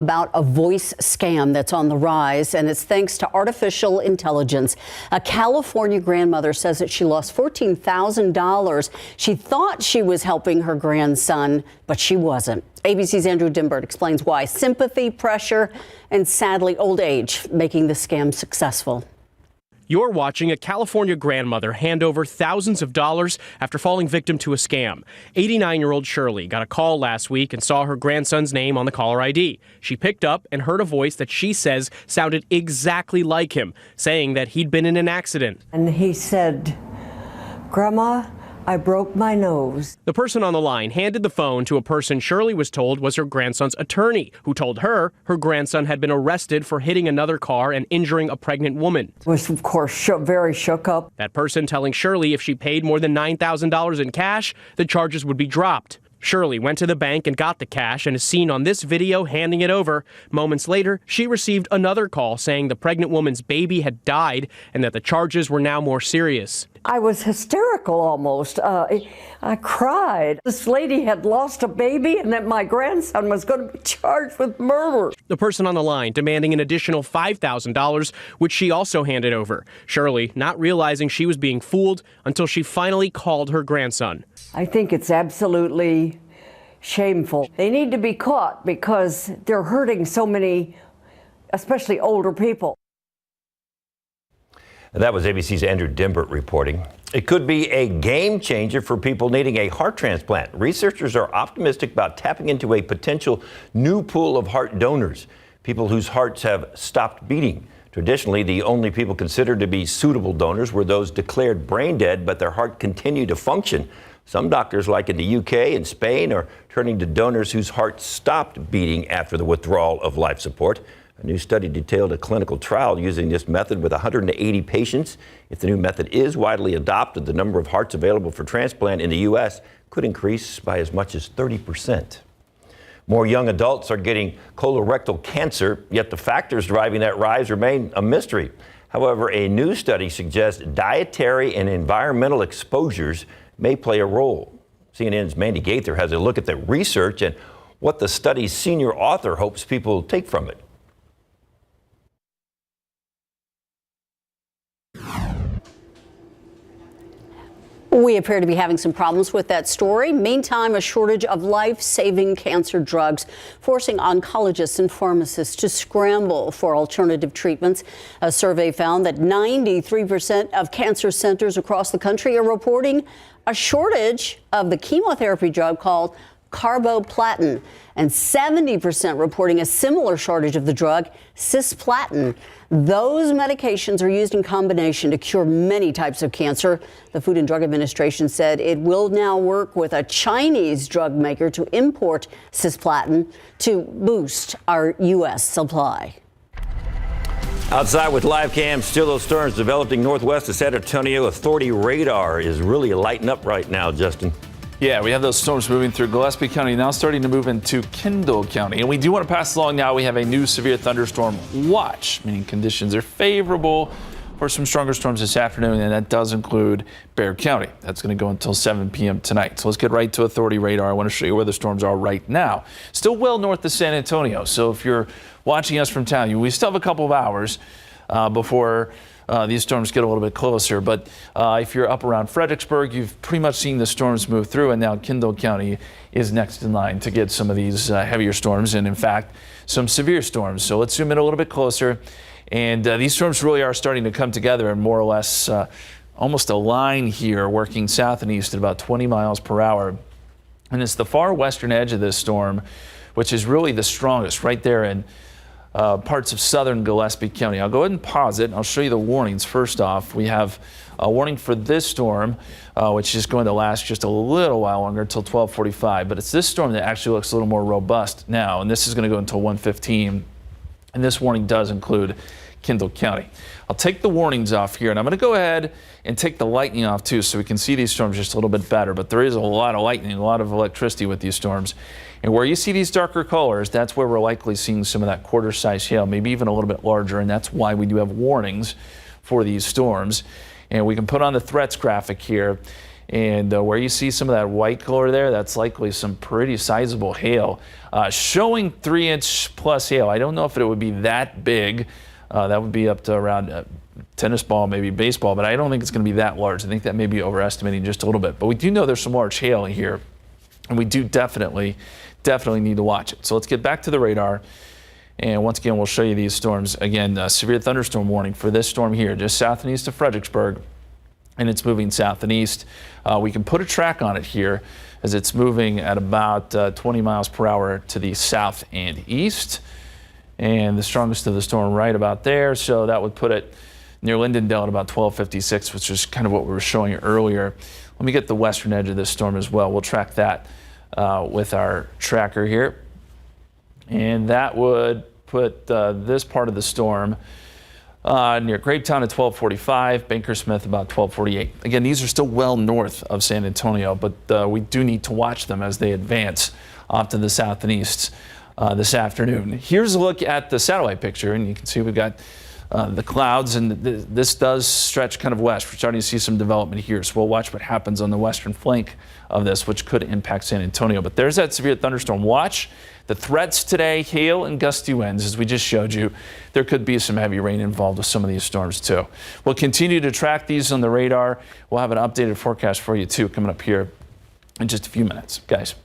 About a voice scam that's on the rise, and it's thanks to artificial intelligence. A California grandmother says that she lost $14,000. She thought she was helping her grandson, but she wasn't. ABC's Andrew Dimbert explains why sympathy, pressure, and sadly old age making the scam successful. You're watching a California grandmother hand over thousands of dollars after falling victim to a scam. 89-year-old Shirley got a call last week and saw her grandson's name on the caller ID. She picked up and heard a voice that she says sounded exactly like him, saying that he'd been in an accident. And he said, "Grandma, I broke my nose." The person on the line handed the phone to a person Shirley was told was her grandson's attorney, who told her her grandson had been arrested for hitting another car and injuring a pregnant woman. Was, of course, very shook up. That person telling Shirley if she paid more than $9,000 in cash, the charges would be dropped. Shirley went to the bank and got the cash and is seen on this video handing it over. Moments later, she received another call saying the pregnant woman's baby had died and that the charges were now more serious. I was hysterical almost. I cried. This lady had lost a baby and that my grandson was going to be charged with murder. The person on the line demanding an additional $5,000, which she also handed over. Shirley not realizing she was being fooled until she finally called her grandson. I think it's absolutely shameful. They need to be caught because they're hurting so many, especially older people. That was ABC's Andrew Dimbert reporting. It could be a game changer for people needing a heart transplant. Researchers are optimistic about tapping into a potential new pool of heart donors, people whose hearts have stopped beating. Traditionally, the only people considered to be suitable donors were those declared brain dead, but their heart continued to function. Some doctors, like in the UK and Spain, are turning to donors whose hearts stopped beating after the withdrawal of life support. A new study detailed a clinical trial using this method with 180 patients. If the new method is widely adopted, the number of hearts available for transplant in the U.S. could increase by as much as 30%. More young adults are getting colorectal cancer, yet the factors driving that rise remain a mystery. However, a new study suggests dietary and environmental exposures may play a role. CNN's Mandy Gaither has a look at the research and what the study's senior author hopes people take from it. We appear to be having some problems with that story. Meantime, a shortage of life-saving cancer drugs forcing oncologists and pharmacists to scramble for alternative treatments. A survey found that 93% of cancer centers across the country are reporting a shortage of the chemotherapy drug called carboplatin, and 70% reporting a similar shortage of the drug cisplatin. Those medications are used in combination to cure many types of cancer. The Food and Drug Administration said it will now work with a Chinese drug maker to import cisplatin to boost our U.S. supply. Outside with live cams, still those storms developing northwest of San Antonio. Authority radar is really lighting up right now, Justin. Yeah, we have those storms moving through Gillespie County, now starting to move into Kendall County. And we do want to pass along now, we have a new severe thunderstorm watch, meaning conditions are favorable for some stronger storms this afternoon, and that does include Bexar County. That's going to go until 7 p.m. tonight. So let's get right to Authority radar. I want to show you where the storms are right now. Still well north of San Antonio. So if you're watching us from town, we still have a couple of hours before these storms get a little bit closer. But if you're up around Fredericksburg, you've pretty much seen the storms move through, and now Kendall County is next in line to get some of these heavier storms and, in fact, some severe storms. So let's zoom in a little bit closer. And these storms really are starting to come together and more or less almost a line here, working south and east at about 20 miles per hour. And it's the far western edge of this storm, which is really the strongest right there in parts of southern Gillespie County. I'll go ahead and pause it and I'll show you the warnings. First off, we have a warning for this storm, which is going to last just a little while longer until 12:45. But it's this storm that actually looks a little more robust now, and this is going to go until 1:15. And this warning does include Kendall County. I'll take the warnings off here, and I'm going to go ahead and take the lightning off too, so we can see these storms just a little bit better. But there is a lot of lightning, a lot of electricity with these storms. And where you see these darker colors, that's where we're likely seeing some of that quarter-size hail, maybe even a little bit larger, and that's why we do have warnings for these storms. And we can put on the threats graphic here. And where you see some of that white color there, that's likely some pretty sizable hail. Showing 3-inch plus hail. I don't know if it would be that big. That would be up to around tennis ball, maybe baseball, but I don't think it's going to be that large. I think that may be overestimating just a little bit. But we do know there's some large hail here, and we do definitely need to watch it. So let's get back to the radar. And once again, we'll show you these storms. Again, severe thunderstorm warning for this storm here, just south and east of Fredericksburg, and it's moving south and east. We can put a track on it here as it's moving at about 20 miles per hour to the south and east. And the strongest of the storm right about there, so that would put it near Lindendale at about 1256, which is kind of what we were showing you earlier. Let me get the western edge of this storm as well. We'll track that with our tracker here. And that would put this part of the storm near Grapetown at 1245, Bankersmith about 1248. Again, these are still well north of San Antonio, but we do need to watch them as they advance off to the south and east this afternoon. Here's a look at the satellite picture, and you can see we've got the clouds, and this does stretch kind of west. We're starting to see some development here, so we'll watch what happens on the western flank of this, which could impact San Antonio. But there's that severe thunderstorm watch. The threats today, hail and gusty winds, as we just showed you. There could be some heavy rain involved with some of these storms too. We'll continue to track these on the radar. We'll have an updated forecast for you too coming up here in just a few minutes. Guys.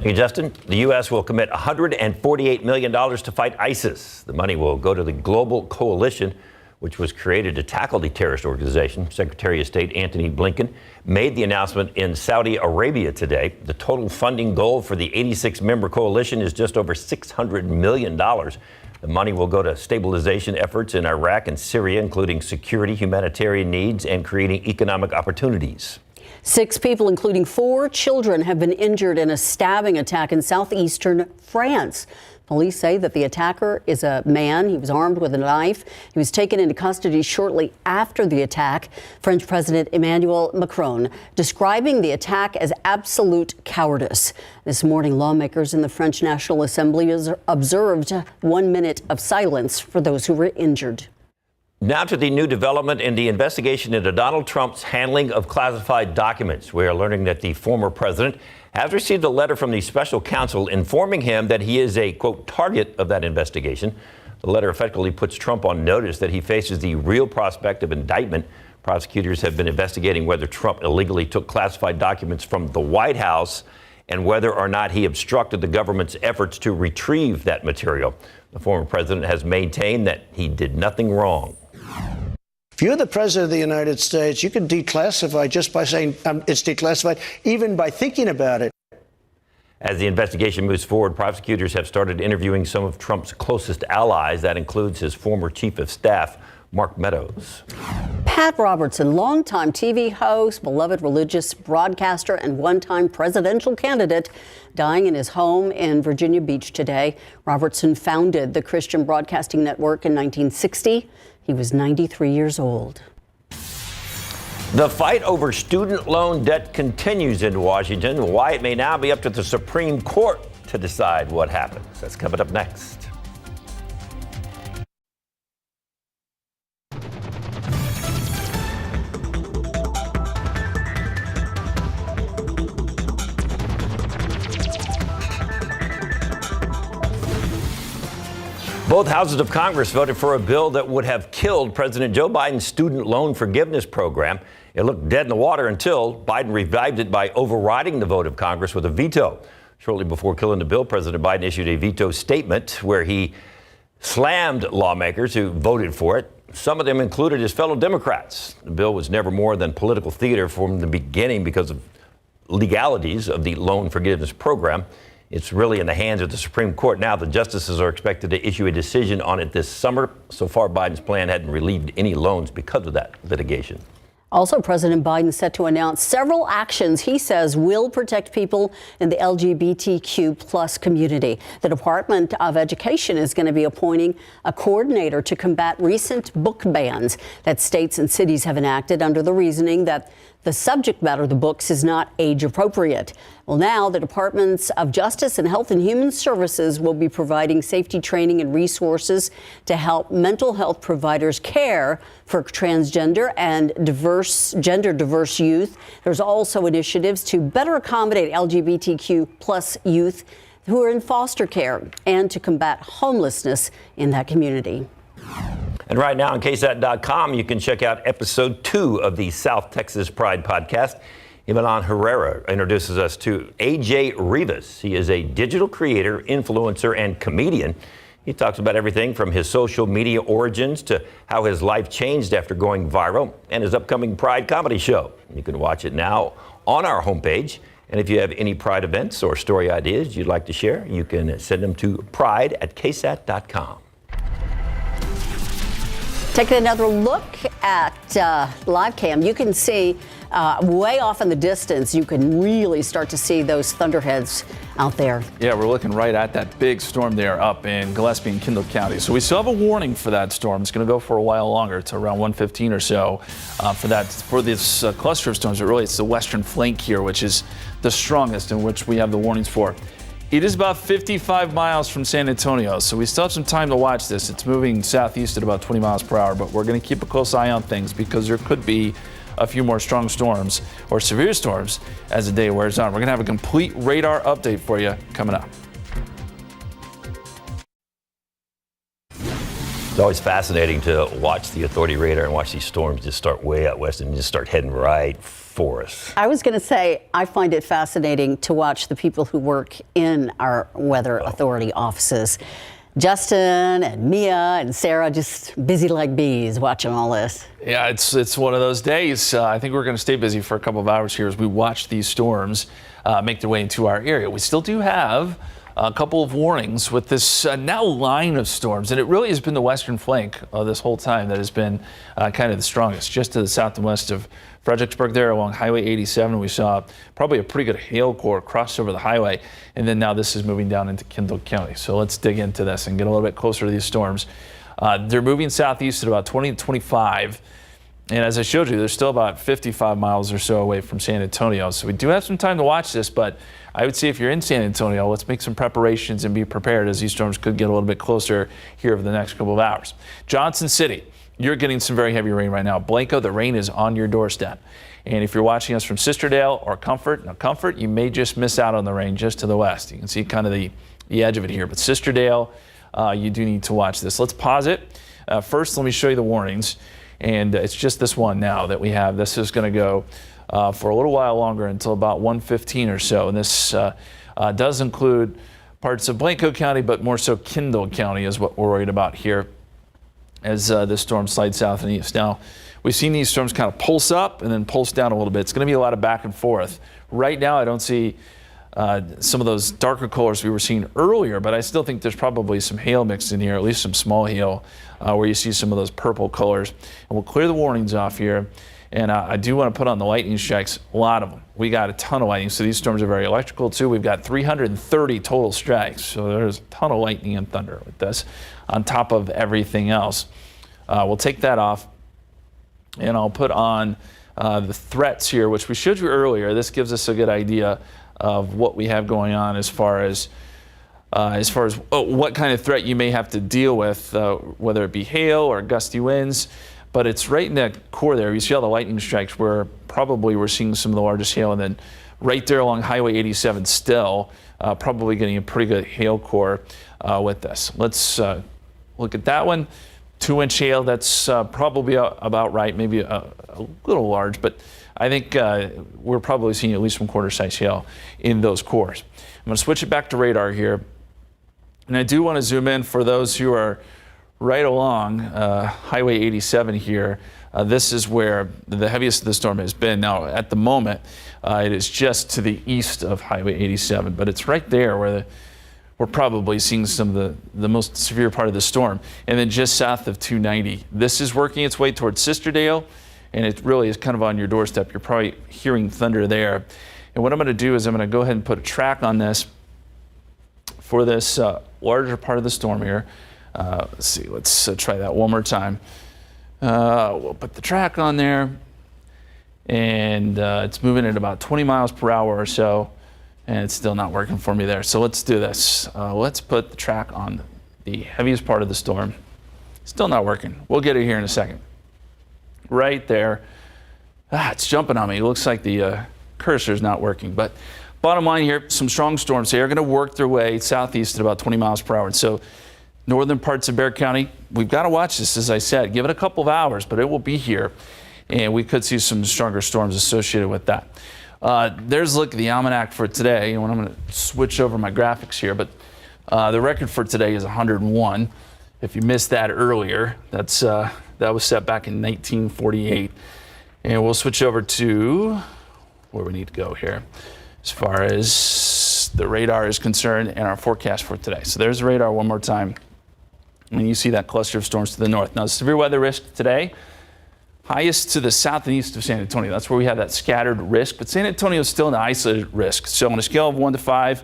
Hey, Justin, the U.S. will commit $148 million to fight ISIS. The money will go to the global coalition, which was created to tackle the terrorist organization. Secretary of State Antony Blinken made the announcement in Saudi Arabia today. The total funding goal for the 86-member coalition is just over $600 million. The money will go to stabilization efforts in Iraq and Syria, including security, humanitarian needs, and creating economic opportunities. 6 people, including 4 children, have been injured in a stabbing attack in southeastern France. Police say that the attacker is a man. He was armed with a knife. He was taken into custody shortly after the attack. French President Emmanuel Macron describing the attack as absolute cowardice. This morning, lawmakers in the French National Assembly observed 1 minute of silence for those who were injured. Now to the new development in the investigation into Donald Trump's handling of classified documents. We are learning that the former president has received a letter from the special counsel informing him that he is a, quote, target of that investigation. The letter effectively puts Trump on notice that he faces the real prospect of indictment. Prosecutors have been investigating whether Trump illegally took classified documents from the White House and whether or not he obstructed the government's efforts to retrieve that material. The former president has maintained that he did nothing wrong. If you're the president of the United States, you can declassify just by saying it's declassified, even by thinking about it. As the investigation moves forward, prosecutors have started interviewing some of Trump's closest allies. That includes his former chief of staff, Mark Meadows. Pat Robertson, longtime TV host, beloved religious broadcaster, and one-time presidential candidate, dying in his home in Virginia Beach today. Robertson founded the Christian Broadcasting Network in 1960. He was 93 years old. The fight over student loan debt continues in Washington. Why it may now be up to the Supreme Court to decide what happens. That's coming up next. Both houses of Congress voted for a bill that would have killed President Joe Biden's student loan forgiveness program. It looked dead in the water until Biden revived it by overriding the vote of Congress with a veto. Shortly before killing the bill, President Biden issued a veto statement where he slammed lawmakers who voted for it. Some of them included his fellow Democrats. The bill was never more than political theater from the beginning because of legalities of the loan forgiveness program. It's really in the hands of the Supreme Court now. The justices are expected to issue a decision on it this summer. So far, Biden's plan hadn't relieved any loans because of that litigation. Also, President Biden set to announce several actions he says will protect people in the LGBTQ plus community. The Department of Education is going to be appointing a coordinator to combat recent book bans that states and cities have enacted under the reasoning that the subject matter of the books is not age appropriate. Well, now the Departments of Justice and Health and Human Services will be providing safety training and resources to help mental health providers care for transgender and diverse gender diverse youth. There's also initiatives to better accommodate LGBTQ plus youth who are in foster care and to combat homelessness in that community. And right now on KSAT12, you can check out episode 2 of the South Texas Pride podcast. Ivan Herrera introduces us to AJ Rivas. He is a digital creator, influencer, and comedian. He talks about everything from his social media origins to how his life changed after going viral and his upcoming Pride comedy show. You can watch it now on our homepage. And if you have any Pride events or story ideas you'd like to share, you can send them to pride@ksat.com. Taking another look at live cam, you can see way off in the distance, you can really start to see those thunderheads out there. Yeah, we're looking right at that big storm there up in Gillespie and Kendall County. So we still have a warning for that storm. It's going to go for a while longer. It's around 1:15 or so for this cluster of storms. But really, it's the western flank here, which is the strongest, in which we have the warnings for. It is about 55 miles from San Antonio, so we still have some time to watch this. It's moving southeast at about 20 miles per hour, but we're going to keep a close eye on things because there could be a few more strong storms or severe storms as the day wears on. We're going to have a complete radar update for you coming up. It's always fascinating to watch the authority radar and watch these storms just start way out west and just start heading right for us. I was going to say, I find it fascinating to watch the people who work in our weather authority offices. Justin and Mia and Sarah just busy like bees watching all this. Yeah, it's one of those days. I think we're going to stay busy for a couple of hours here as we watch these storms make their way into our area. We still do have a couple of warnings with this now line of storms, and it really has been the western flank this whole time that has been kind of the strongest. Just to the south and west of Fredericksburg there along Highway 87, we saw probably a pretty good hail core cross over the highway, and then now this is moving down into Kendall County. So let's dig into this and get a little bit closer to these storms. They're moving southeast at about 20 to 25. And as I showed you, they're still about 55 miles or so away from San Antonio. So we do have some time to watch this, but I would say if you're in San Antonio, let's make some preparations and be prepared as these storms could get a little bit closer here over the next couple of hours. Johnson City, you're getting some very heavy rain right now. Blanco, the rain is on your doorstep. And if you're watching us from Sisterdale or Comfort, now Comfort, you may just miss out on the rain just to the west. You can see kind of the edge of it here, but Sisterdale, you do need to watch this. Let's pause it. First, let me show you the warnings. And it's just this one now that we have. This is going to go for a little while longer until about 1:15 or so. And this does include parts of Blanco County, but more so Kendall County is what we're worried about here as this storm slides south and east. Now, we've seen these storms kind of pulse up and then pulse down a little bit. It's going to be a lot of back and forth. Right now, I don't see some of those darker colors we were seeing earlier, but I still think there's probably some hail mixed in here, at least some small hail, where you see some of those purple colors. And we'll clear the warnings off here. And I do want to put on the lightning strikes, a lot of them. We got a ton of lightning, so these storms are very electrical too. We've got 330 total strikes, so there's a ton of lightning and thunder with this on top of everything else. We'll take that off, and I'll put on the threats here, which we showed you earlier. This gives us a good idea of what we have going on as far as what kind of threat you may have to deal with, whether it be hail or gusty winds. But it's right in that core there. You see all the lightning strikes where probably we're seeing some of the largest hail, and then right there along Highway 87 still, probably getting a pretty good hail core with this. Let's look at that one. 2-inch hail, that's probably about right, maybe a little large, but I think we're probably seeing at least some quarter-size hail in those cores. I'm going to switch it back to radar here, and I do want to zoom in for those who are right along Highway 87 here. This is where the heaviest of the storm has been. Now, at the moment, it is just to the east of Highway 87, but it's right there where we're probably seeing some of the most severe part of the storm. And then just south of 290, this is working its way towards Sisterdale, and it really is kind of on your doorstep. You're probably hearing thunder there. And what I'm going to do is I'm going to go ahead and put a track on this for this larger part of the storm here. Let's see, let's try that one more time. We'll put the track on there, and it's moving at about 20 miles per hour or so, and it's still not working for me there. So let's do this. Let's put the track on the heaviest part of the storm. Still not working. We'll get it here in a second. Right there. It's jumping on me. It looks like the cursor's not working. But bottom line here, some strong storms. They are going to work their way southeast at about 20 miles per hour. And so northern parts of Bexar County, we've got to watch this, as I said. Give it a couple of hours, but it will be here. And we could see some stronger storms associated with that. There's a look at the almanac for today. And I'm going to switch over my graphics here. But the record for today is 101. If you missed that earlier, that was set back in 1948. And we'll switch over to where we need to go here as far as the radar is concerned and our forecast for today. So there's the radar one more time. And you see that cluster of storms to the north. Now, the severe weather risk today, highest to the south and east of San Antonio. That's where we have that scattered risk. But San Antonio is still an isolated risk. So on a scale of 1 to 5,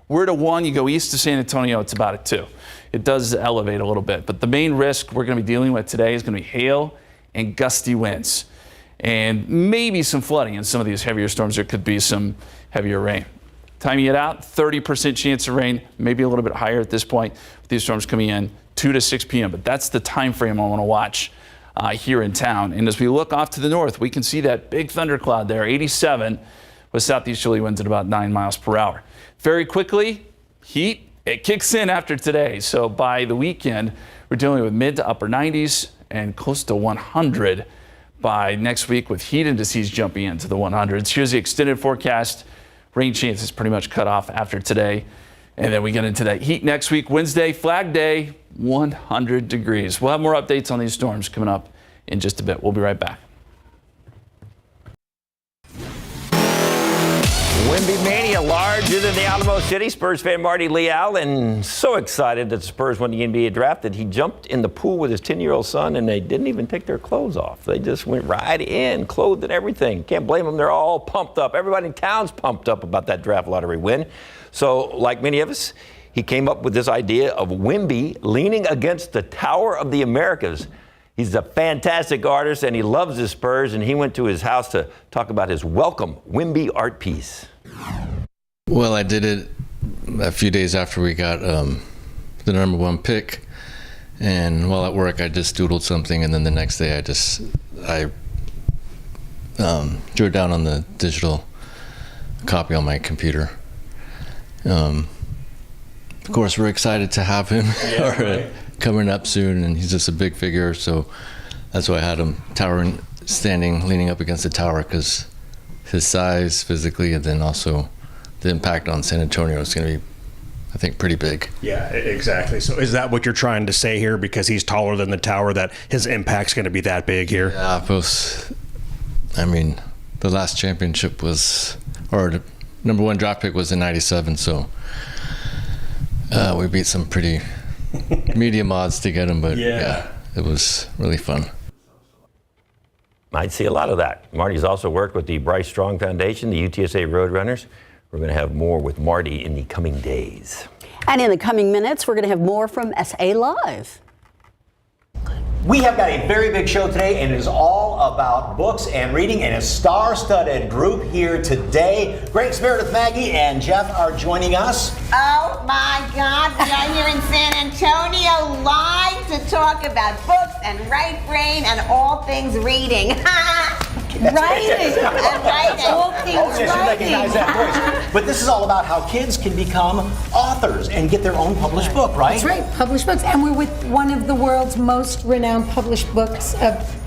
we're at a 1. You go east of San Antonio, it's about a 2. It does elevate a little bit. But the main risk we're going to be dealing with today is going to be hail and gusty winds. And maybe some flooding in some of these heavier storms. There could be some heavier rain. Timing it out, 30% chance of rain, maybe a little bit higher at this point. With these storms coming in 2 to 6 p.m. But that's the time frame I want to watch here in town. And as we look off to the north, we can see that big thundercloud there, 87, with southeasterly winds at about 9 miles per hour. Very quickly, heat, it kicks in after today. So by the weekend, we're dealing with mid to upper 90s and close to 100 by next week, with heat indices jumping into the 100s. Here's the extended forecast. Rain chance is pretty much cut off after today. And then we get into that heat next week. Wednesday, Flag Day, 100 degrees. We'll have more updates on these storms coming up in just a bit. We'll be right back. Wimby mania larger than the Alamo City. Spurs fan Marty Leal, and so excited that the Spurs won the NBA draft that he jumped in the pool with his 10-year-old son, and they didn't even take their clothes off. They just went right in, clothed and everything. Can't blame them. They're all pumped up. Everybody in town's pumped up about that draft lottery win. So, like many of us, he came up with this idea of Wimby leaning against the Tower of the Americas. He's a fantastic artist, and he loves his Spurs, and he went to his house to talk about his Welcome Wimby art piece. Well, I did it a few days after we got the #1 pick, and while at work I just doodled something, and then the next day I drew it down on the digital copy on my computer. Of course, we're excited to have him coming up soon, and he's just a big figure, so that's why I had him towering, standing, leaning up against the tower, because his size physically, and then also the impact on San Antonio is going to be, I think, pretty big. Yeah, exactly. So is that what you're trying to say here? Because he's taller than the tower, that his impact's going to be that big here? Yeah, I mean, the last championship was, or the #1 draft pick was in '97, so we beat some pretty medium odds to get him, but yeah, it was really fun. I'd see a lot of that. Marty's also worked with the Bryce Strong Foundation, the UTSA Roadrunners. We're going to have more with Marty in the coming days. And in the coming minutes, we're going to have more from SA Live. We have got a very big show today, and it is all about books and reading, and a star-studded group here today. Great Meredith, Maggie, and Jeff are joining us. Oh my God, we are here in San Antonio live to talk about books and right brain and all things reading. Writing. All things you recognize that voice. But this is all about how kids can become authors and get their own published book, right? That's right, published books. And we're with one of the world's most renowned published books,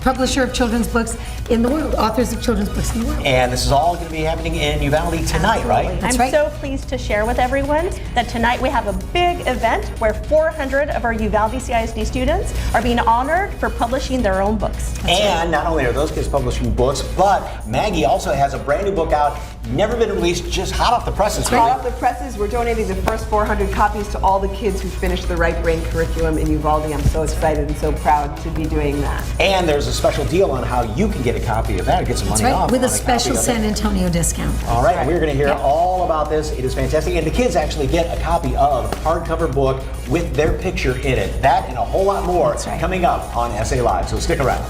publisher of children's books in the world, authors of children's books in the world. And this is all going to be happening in Uvalde tonight, right? That's I'm right. so pleased to share with everyone that tonight we have a big event where 400 of our Uvalde CISD students are being honored for publishing their own books. And not only are those kids publishing books, but Maggie also has a brand new book out, never been released, just hot off the presses. Hot off the presses, we're donating the first 400 copies to all the kids who finished the Right Brain curriculum in Uvalde. I'm so excited and so proud to be doing that. And there's a special deal on how you can get a copy of that, get some That's money right, off with on a special San Antonio discount. All right, we're going to hear all about this. It is fantastic. And the kids actually get a copy of the hardcover book with their picture in it. That and a whole lot more coming up on SA Live. So stick around.